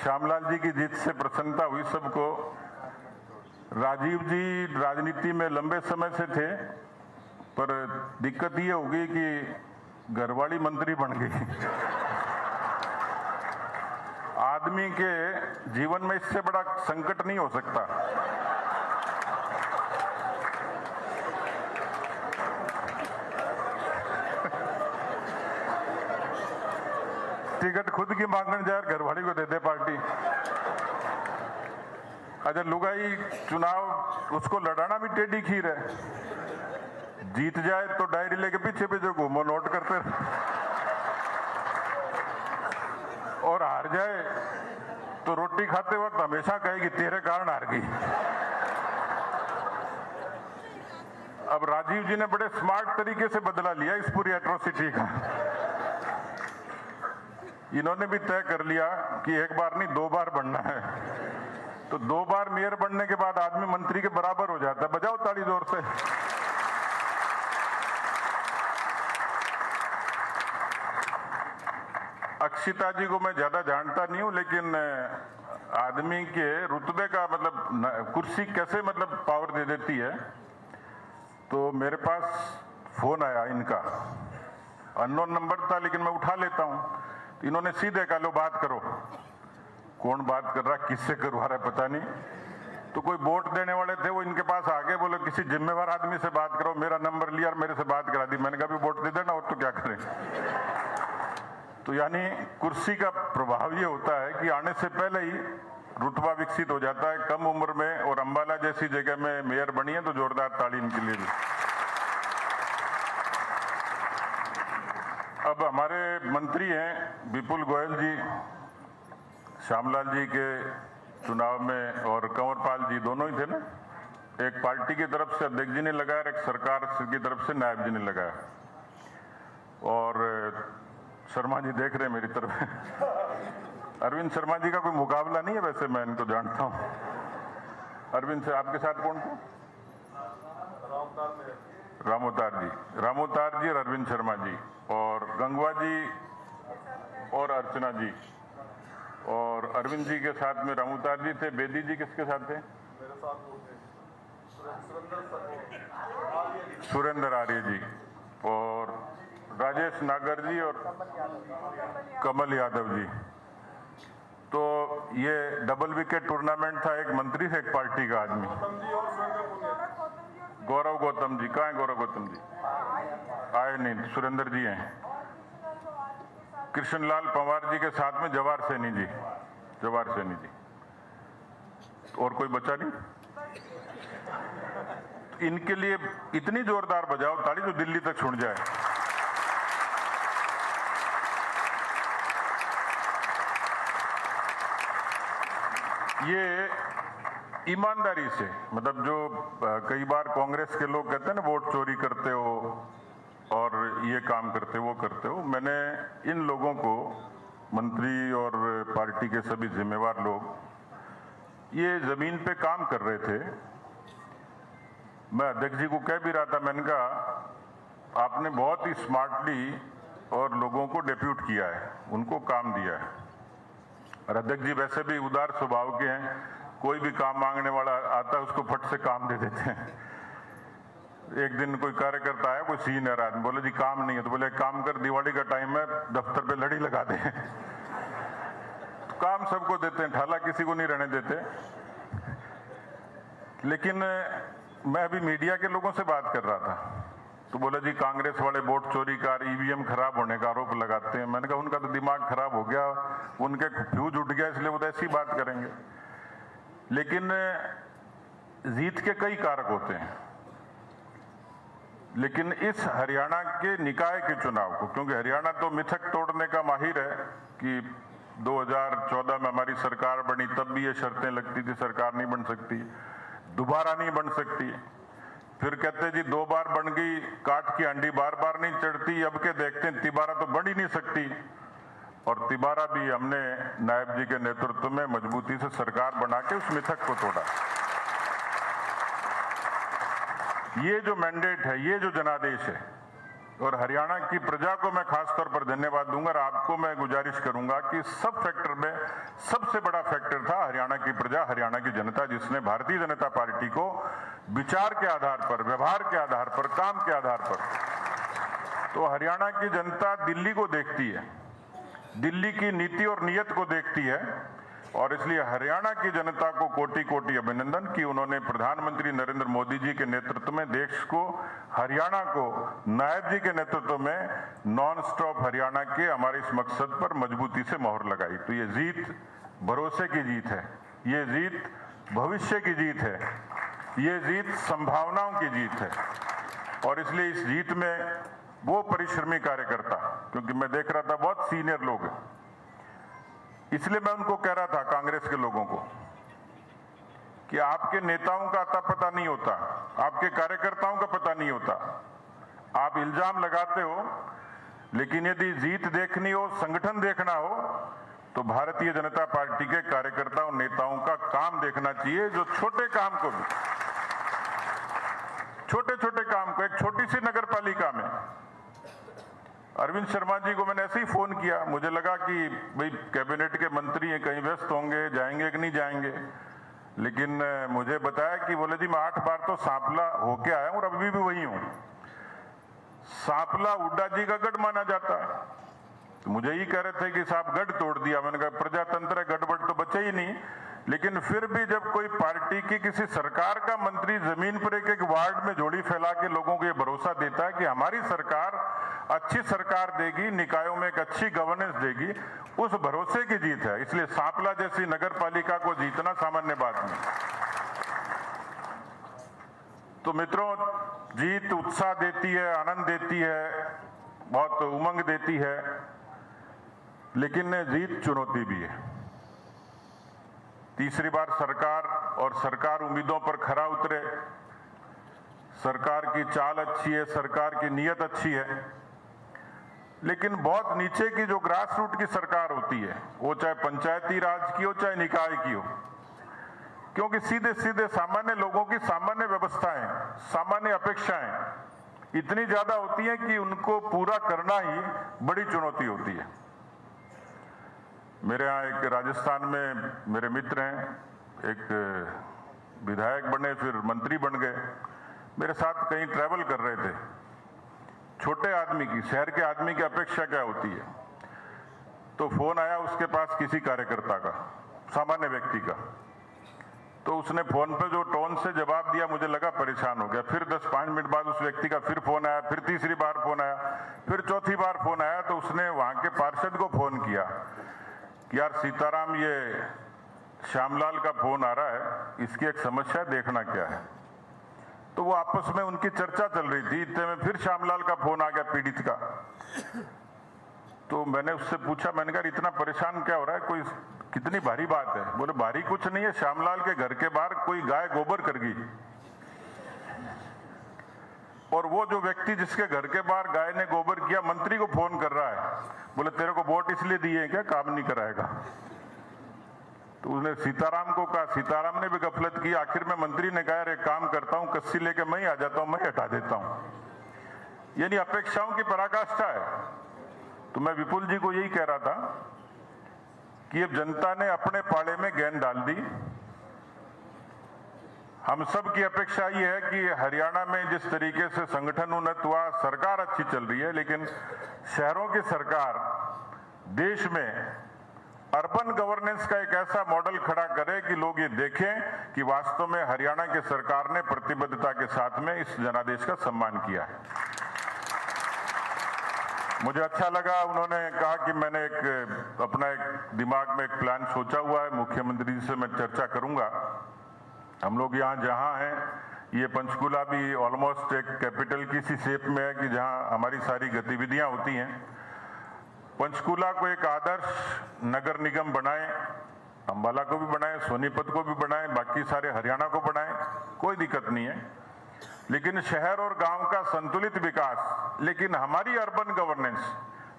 श्यामलाल जी की जीत से प्रसन्नता हुई सबको। राजीव जी राजनीति में लंबे समय से थे, पर दिक्कत ये हो गई कि घरवाली मंत्री बन गई। आदमी के जीवन में इससे बड़ा संकट नहीं हो सकता। टिकट खुद की मांगने जाए, घरवाली को दे दे पार्टी। अच्छा, लुगाई चुनाव उसको लड़ाना भी टेढ़ी खीर है। जीत जाए तो डायरी लेके पीछे पीछे घूमो, नोट करते और हार जाए तो रोटी खाते वक्त हमेशा कहेगी तेरे कारण हार गई। अब राजीव जी ने बड़े स्मार्ट तरीके से बदला लिया इस पूरी एट्रोसिटी का। इन्होंने भी तय कर लिया कि एक बार नहीं 2 बार बनना है, तो 2 बार मेयर बनने के बाद आदमी मंत्री के बराबर हो जाता है। बजाओ ताली जोर से। अक्षिता जी को मैं ज्यादा जानता नहीं हूं, लेकिन आदमी के रुतबे का मतलब कुर्सी कैसे मतलब पावर दे देती है। तो मेरे पास फोन आया इनका, अननोन नंबर था लेकिन मैं उठा लेता हूं। तो इन्होंने सीधे कहा लो बात करो। कौन बात कर रहा, किससे करवा रहा है पता नहीं। तो कोई वोट देने वाले थे, वो इनके पास आगे बोले किसी जिम्मेवार आदमी से बात करो। मेरा नंबर लिया और मेरे से बात करा दी। मैंने कहा भी वोट दे देना और तो क्या करें। तो यानी कुर्सी का प्रभाव ये होता है कि आने से पहले ही रुतबा विकसित हो जाता है कम उम्र में। और अंबाला जैसी जगह में मेयर बनी है तो जोरदार ताली इनके लिए भी। अब हमारे मंत्री हैं विपुल गोयल जी, श्यामलाल जी के चुनाव में और कंवरपाल जी दोनों ही थे ना। एक पार्टी की तरफ से अध्यक्ष जी ने लगाया, एक सरकार की तरफ से नायब जी ने लगाया। और शर्मा जी देख रहे हैं मेरी तरफ। अरविंद शर्मा जी का कोई मुकाबला नहीं है, वैसे मैं इनको जानता हूं। अरविंद से आपके साथ कौन थे? रामोतार जी और अरविंद शर्मा जी, और गंगवा जी और अर्चना जी, और अरविंद जी के साथ में रामोतार जी थे। बेदी जी किसके साथ थे? मेरे साथ वो थे सुरेंद्र आर्य जी, और राजेश नागर जी और कमल यादव जी। तो ये डबल विकेट टूर्नामेंट था, एक मंत्री से एक पार्टी का आदमी। गौरव गौतम जी कहाँ है? गौरव गौतम जी आए नहीं, सुरेंद्र जी हैं। कृष्णलाल पंवार जी के साथ में जवाहर सैनी जी, और कोई बचा नहीं। इनके लिए इतनी जोरदार बजाओ ताली जो दिल्ली तक छूट जाए। ये ईमानदारी से, मतलब जो कई बार कांग्रेस के लोग कहते हैं ना वोट चोरी करते हो और ये काम करते वो करते हो, मैंने इन लोगों को, मंत्री और पार्टी के सभी जिम्मेवार लोग ये जमीन पे काम कर रहे थे। मैं अध्यक्ष जी को कह भी रहा था, मैंने कहा आपने बहुत ही स्मार्टली और लोगों को डेप्यूट किया है, उनको काम दिया है। और अध्यक्ष जी वैसे भी उदार स्वभाव के हैं, कोई भी काम मांगने वाला आता है उसको फट से काम दे देते हैं। एक दिन कोई कार्यकर्ता आया, कोई सीनियर आदमी, बोले जी काम नहीं है। तो बोले काम कर, दिवाली का टाइम है, दफ्तर पे लड़ी लगा दे। तो काम सबको देते हैं, ठाला किसी को नहीं रहने देते। लेकिन मैं अभी मीडिया के लोगों से बात कर रहा था, तो बोला जी कांग्रेस वाले वोट चोरी का, ईवीएम खराब होने का आरोप लगाते हैं। मैंने कहा उनका तो दिमाग खराब हो गया, उनके फ्यूज उठ गया, इसलिए वो तो ऐसी बात करेंगे। लेकिन जीत के कई कारक होते हैं, लेकिन इस हरियाणा के निकाय के चुनाव को, क्योंकि हरियाणा तो मिथक तोड़ने का माहिर है कि 2014 में हमारी सरकार बनी तब भी ये शर्तें लगती थी सरकार नहीं बन सकती, दोबारा नहीं बन सकती। फिर कहते जी 2 बार बन गई, काठ की हांडी बार बार नहीं चढ़ती। अब के देखते हैं तिबारा तो बन ही नहीं सकती। और तिबारा भी हमने नायब जी के नेतृत्व में मजबूती से सरकार बना के उस मिथक को तोड़ा। ये जो मैंडेट है, ये जो जनादेश है, और हरियाणा की प्रजा को मैं खास तौर पर धन्यवाद दूंगा। और आपको मैं गुजारिश करूंगा कि सब फैक्टर में सबसे बड़ा हरियाणा की जनता, जिसने भारतीय जनता पार्टी को विचार के आधार पर, व्यवहार के आधार पर, काम के आधार पर, तो हरियाणा की जनता दिल्ली को देखती है, दिल्ली की नीति और नीयत को देखती है। और इसलिए हरियाणा की जनता को कोटि कोटि अभिनंदन कि उन्होंने प्रधानमंत्री नरेंद्र मोदी जी के नेतृत्व में देश को, हरियाणा को नायब जी के नेतृत्व में नॉन स्टॉप हरियाणा के हमारे इस मकसद पर मजबूती से मोहर लगाई। तो ये जीत भरोसे की जीत है, ये जीत भविष्य की जीत है, ये जीत संभावनाओं की जीत है। और इसलिए इस जीत में वो परिश्रमी कार्यकर्ता, क्योंकि मैं देख रहा था बहुत सीनियर लोग हैं, इसलिए मैं उनको कह रहा था, कांग्रेस के लोगों को, कि आपके नेताओं का अता पता नहीं होता, आपके कार्यकर्ताओं का पता नहीं होता। आप इल्जाम लगाते हो, लेकिन यदि जीत देखनी हो, संगठन देखना हो, तो भारतीय जनता पार्टी के कार्यकर्ताओं, नेताओं का काम देखना चाहिए, जो छोटे काम को भी, छोटे छोटे काम को, एक छोटी सी नगर पालिका में अरविंद शर्मा जी को मैंने ऐसे ही फोन किया, मुझे लगा कि भाई कैबिनेट के मंत्री हैं, कहीं व्यस्त होंगे, जाएंगे कि नहीं जाएंगे, लेकिन मुझे बताया कि बोले जी मैं 8 बार तो सांपला होके आया हूं और अभी भी वही हूं। सांपला हुड्डा जी का गढ़ माना जाता है, तो मुझे ही कह रहे थे कि साहब गढ़ तोड़ दिया। मैंने कहा प्रजातंत्र है, गड़बड़ तो बचे ही नहीं। लेकिन फिर भी जब कोई पार्टी की किसी सरकार का मंत्री जमीन पर एक वार्ड में झोली फैला के लोगों को ये भरोसा देता है कि हमारी सरकार अच्छी सरकार देगी, निकायों में एक अच्छी गवर्नेंस देगी, उस भरोसे की जीत है। इसलिए सांपला जैसी नगर पालिका को जीतना सामान्य बात नहीं। तो मित्रों, जीत उत्साह देती है, आनंद देती है, बहुत उमंग देती है, लेकिन जीत चुनौती भी है। तीसरी बार सरकार और सरकार उम्मीदों पर खरा उतरे, सरकार की चाल अच्छी है, सरकार की नीयत अच्छी है, लेकिन बहुत नीचे की जो ग्रास रूट की सरकार होती है, वो चाहे पंचायती राज की हो चाहे निकाय की हो, क्योंकि सीधे सीधे सामान्य लोगों की सामान्य व्यवस्थाएं, सामान्य अपेक्षाएं इतनी ज्यादा होती हैं कि उनको पूरा करना ही बड़ी चुनौती होती है। मेरे यहाँ एक राजस्थान में मेरे मित्र हैं, एक विधायक बने, फिर मंत्री बन गए, मेरे साथ कहीं ट्रैवल कर रहे थे। छोटे आदमी की, शहर के आदमी की अपेक्षा क्या होती है, तो फोन आया उसके पास किसी कार्यकर्ता का, सामान्य व्यक्ति का, तो उसने फोन पे जो टोन से जवाब दिया, मुझे लगा परेशान हो गया। फिर 10-5 मिनट बाद उस व्यक्ति का फिर फोन आया, फिर तीसरी बार फोन आया, फिर चौथी बार फोन आया, तो उसने वहां के पार्षद को फोन किया कि यार सीताराम, ये श्यामलाल का फोन आ रहा है, इसकी एक समस्या देखना क्या है। तो वो आपस में उनकी चर्चा चल रही थी, इतने में फिर श्यामलाल का फोन आ गया, पीड़ित का। तो मैंने उससे पूछा, मैंने कहा इतना परेशान क्या हो रहा है, कोई कितनी भारी बात है? बोले भारी कुछ नहीं है, श्यामलाल के घर के बाहर कोई गाय गोबर कर गई, और वो जो व्यक्ति जिसके घर के बाहर गाय ने गोबर किया मंत्री को फोन कर रहा है। बोले तेरे को वोट इसलिए दिए क्या, काम नहीं कराएगा? तो उसने सीताराम को कहा, सीताराम ने भी गफलत की। आखिर में मंत्री ने कहा, एक काम करता हूं, कस्सी लेके मैं ही आ जाता हूं, मैं हटा देता हूं। यानी अपेक्षाओं की पराकाष्ठा है। तो मैं विपुल जी को यही कह रहा था कि अब जनता ने अपने पाले में गेंद डाल दी। हम सब की अपेक्षा ये है कि हरियाणा में जिस तरीके से संगठन उन्नत हुआ, सरकार अच्छी चल रही है, लेकिन शहरों की सरकार देश में अर्बन गवर्नेंस का एक ऐसा मॉडल खड़ा करे कि लोग ये देखें कि वास्तव में हरियाणा की सरकार ने प्रतिबद्धता के साथ में इस जनादेश का सम्मान किया है। मुझे अच्छा लगा, उन्होंने कहा कि मैंने अपना एक दिमाग में एक प्लान सोचा हुआ है, मुख्यमंत्री जी से मैं चर्चा करूंगा। हम लोग यहाँ जहाँ हैं, ये पंचकुला भी ऑलमोस्ट एक कैपिटल की सी शेप में है कि जहाँ हमारी सारी गतिविधियाँ होती हैं। पंचकुला को एक आदर्श नगर निगम बनाएं, अंबाला को भी बनाएं, सोनीपत को भी बनाएं, बाकी सारे हरियाणा को बनाएं, कोई दिक्कत नहीं है। लेकिन शहर और गांव का संतुलित विकास, लेकिन हमारी अर्बन गवर्नेंस,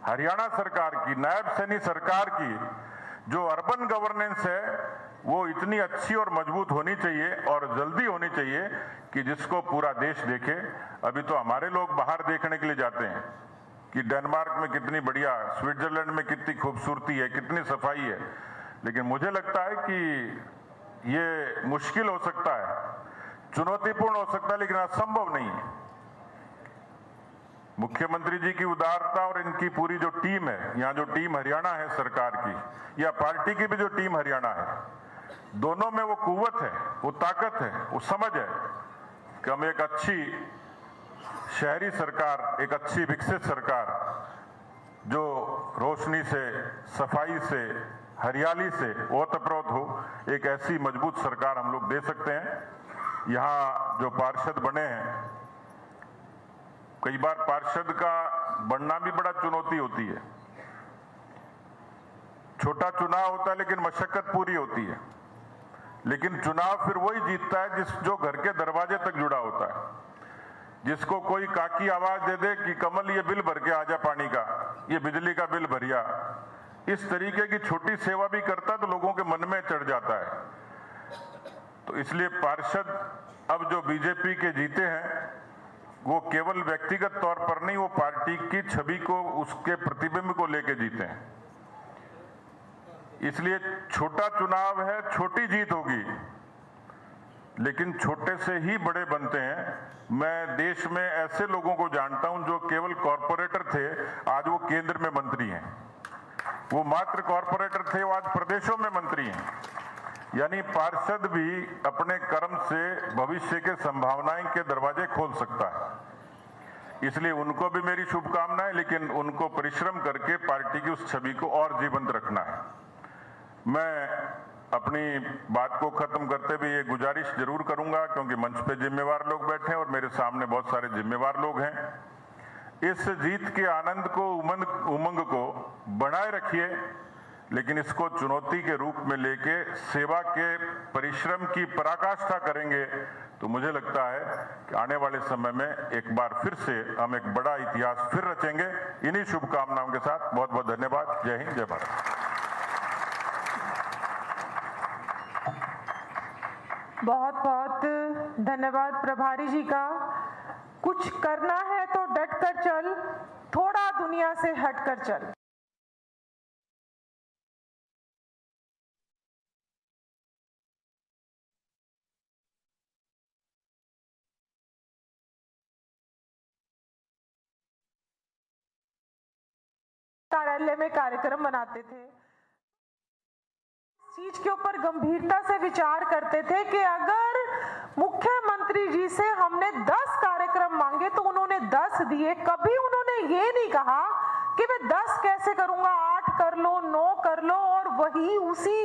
हरियाणा सरकार की, नायब सैनी सरकार की जो अर्बन गवर्नेंस है, वो इतनी अच्छी और मजबूत होनी चाहिए और जल्दी होनी चाहिए कि जिसको पूरा देश देखे। अभी तो हमारे लोग बाहर देखने के लिए जाते हैं कि डेनमार्क में कितनी बढ़िया, स्विट्जरलैंड में कितनी खूबसूरती है, कितनी सफाई है, लेकिन मुझे लगता है कि ये मुश्किल हो सकता है, चुनौतीपूर्ण हो सकता है, लेकिन असंभव नहीं है। मुख्यमंत्री जी की उदारता और इनकी पूरी जो टीम है, यहाँ जो टीम हरियाणा है सरकार की या पार्टी की भी जो टीम हरियाणा है, दोनों में वो कुव्वत है, वो ताकत है, वो समझ है कि हम एक अच्छी शहरी सरकार, एक अच्छी विकसित सरकार जो रोशनी से, सफाई से, हरियाली से ओतप्रोत हो, एक ऐसी मजबूत सरकार हम लोग दे सकते हैं। यहाँ जो पार्षद बने हैं, कई बार पार्षद का बनना भी बड़ा चुनौती होती है। छोटा चुनाव होता है लेकिन मशक्कत पूरी होती है, लेकिन चुनाव फिर वही जीतता है जो घर के दरवाजे तक जुड़ा होता है, जिसको कोई काकी आवाज दे दे कि कमल ये बिल भर के आजा पानी का, ये बिजली का बिल भरिया, इस तरीके की छोटी सेवा भी करता तो लोगों के मन में चढ़ जाता है। तो इसलिए पार्षद अब जो बीजेपी के जीते हैं, वो केवल व्यक्तिगत तौर पर नहीं, वो पार्टी की छवि को, उसके प्रतिबिंब को लेके जीते हैं। इसलिए छोटा चुनाव है, छोटी जीत होगी, लेकिन छोटे से ही बड़े बनते हैं। मैं देश में ऐसे लोगों को जानता हूं जो केवल कॉरपोरेटर थे, आज वो केंद्र में मंत्री हैं। वो मात्र कॉरपोरेटर थे, वो आज प्रदेशों में मंत्री हैं। यानी पार्षद भी अपने कर्म से भविष्य के संभावनाएं के दरवाजे खोल सकता है। इसलिए उनको भी मेरी शुभकामनाएं, लेकिन उनको परिश्रम करके पार्टी की उस छवि को और जीवंत रखना है। मैं अपनी बात को खत्म करते हुए ये गुजारिश जरूर करूंगा, क्योंकि मंच पे जिम्मेवार लोग बैठे हैं और मेरे सामने बहुत सारे जिम्मेवार लोग हैं। इस जीत के आनंद को, उमंग को बनाए रखिए, लेकिन इसको चुनौती के रूप में लेके सेवा के परिश्रम की पराकाष्ठा करेंगे तो मुझे लगता है कि आने वाले समय में एक बार फिर से हम एक बड़ा इतिहास फिर रचेंगे। इन्हीं शुभकामनाओं के साथ बहुत बहुत धन्यवाद। जय हिंद, जय भारत। बहुत बहुत धन्यवाद प्रभारी जी का। कुछ करना है तो डट कर चल, थोड़ा दुनिया से हट कर चल। कार्यालय में कार्यक्रम मनाते थे, चीज के ऊपर गंभीरता से विचार करते थे कि अगर मुख्यमंत्री जी से हमने 10 कार्यक्रम मांगे तो उन्होंने 10 दिए। कभी उन्होंने ये नहीं कहा कि मैं 10 कैसे करूंगा, 8 कर लो, 9 कर लो और वही उसी